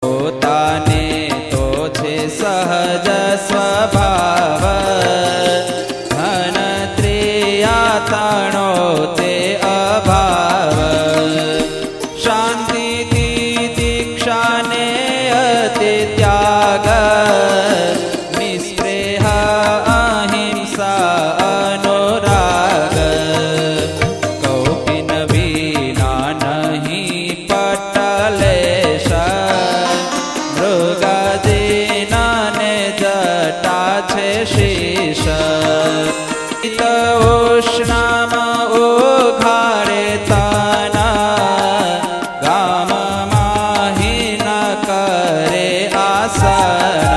પોતાને તો છે સહજ સ્વભાવ, ધન ત્રિયાતણો તે અભાવ. શાંતિથી દીક્ષાને અતિ ત્યાગ, નિસ્પૃહ અહિંસા અનુરાગ. કૌપિન વિના નહીં પટલેશ, મૃગજીનાને જટા છે શીશ. ઉષ્ણામાં ઉઘાડે તાના, ગામમાં હિન કરે આસન.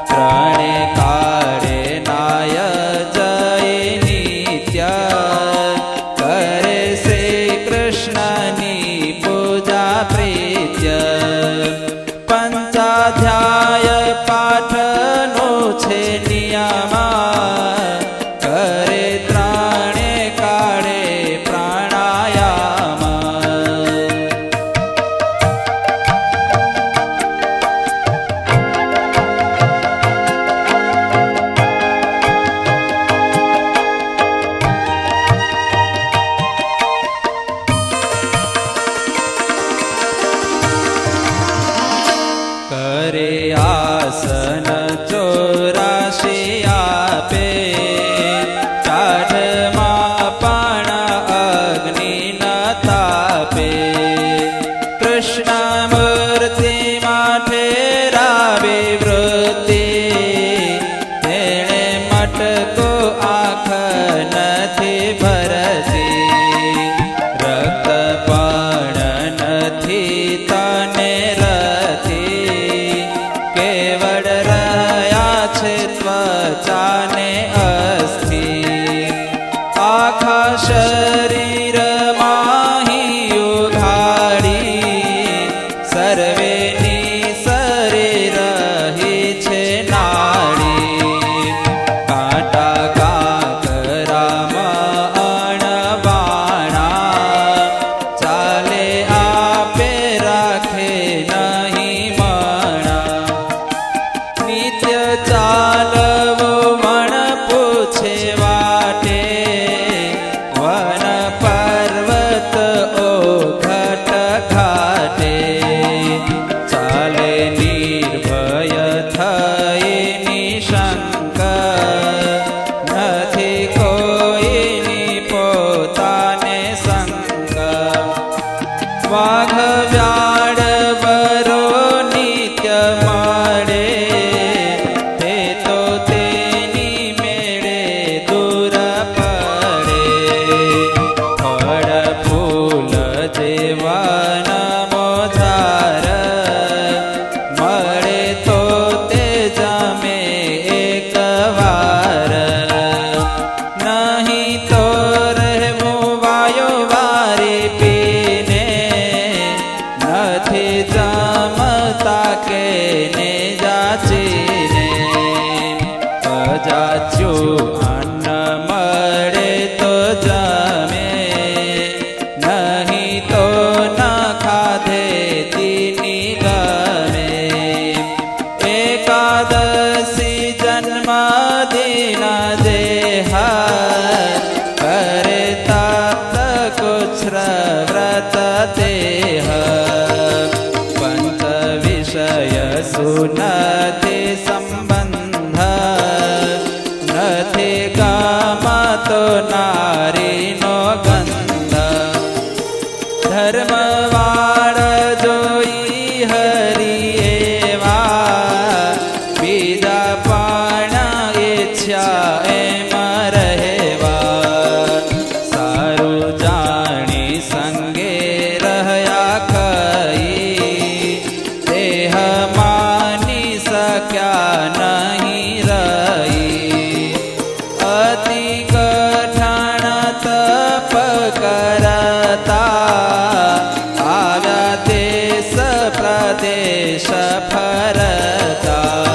ત્રણે કાળે નાય જય નિત્ય, કરે શ્રી કૃષ્ણની પૂજા પ્રીત્ય. પંચાધ્યાય પાઠનો છે નિયમા, કરે ત્રણે કાળે પ્રાણાયામ. કરે આસન 84 આપે, ચાઢમાં પણ અગ્નિ ન તાપે. કૃષ્ણ મૂર્તિ માટે રાવે વૃત્તિ, તેણે મટકો આંખ નથી ભરતી. રક્ત પણ નથી તને રતી, કેવળ રહ્યા છે ત્વચાને અસ્થિ. આખા શરીરમાં ઉઘાડી, સર્વેની શરીર રહી છે નાડી. કાંટા કાંકરામાં અણવાણા, ચાલે આપે રાખે નહીં મણા. નિત્ય ચાલવો મણ પૂછે વાટે, વન પર્વત ઓઘટ ઘાટે. ચાલે નિર્ભય થઈ નિશંક, નથી કોઈની પોતાને શંક. વાઘ વ્યાળ બરો નિત્ય મળે, તે તો તેની મેળે દૂર પડે. ફળ ફૂલ જેવા મોજાર, મળે તો તે જમે એકવાર. નહીં તો રહેવું વાયો વારી પીને, નથી જમતા કે ને જાચીને. અજાચ્યું અન્ન મળે તો જમે, નહીં તો ન ખાધે તીની ગમે. એકાદશી જન્મદિન દેહ, કરે તપ્ત કુચ્છ વ્રત દેહ. પંચ વિષય સુનથી સંબંધ, નથી ગમતો નારીનો ગંધ. ધર્મવાળ જોઈ હરિ એવા, બીજા પણ ઈચ્છા એમ રહેવા. સારું જાણી સંગે રહ્યા કઈ, દેહ માની શક્યા નહીં રહી. અતિ કઠણ તપ કરતા, આવ્યા દેશ પ્રદેશ ફરતા.